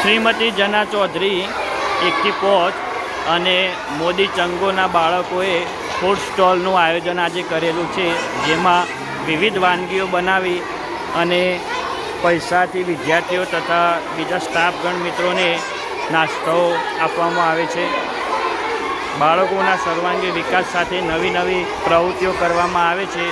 શ્રીમતી જના ચૌધરી 1 થી 5 અને મોદી ચંગોના બાળકોએ ફૂડ સ્ટોલનું આયોજન આજે કરેલું છે, જેમાં વિવિધ વાનગીઓ બનાવી અને પૈસાથી વિદ્યાર્થીઓ તથા બીજા સ્ટાફગણ મિત્રોને નાસ્તો આપવામાં આવે છે. બાળકોના સર્વાંગી વિકાસ સાથે નવી નવી પ્રવૃત્તિઓ કરવામાં આવે છે.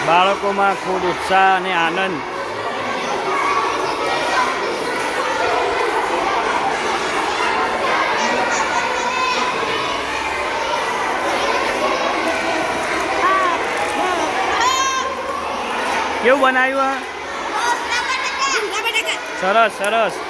બાળકોમાં ખૂબ ઉત્સાહ અને આનંદ. કેવું બનાવ્યું? સરસ સરસ.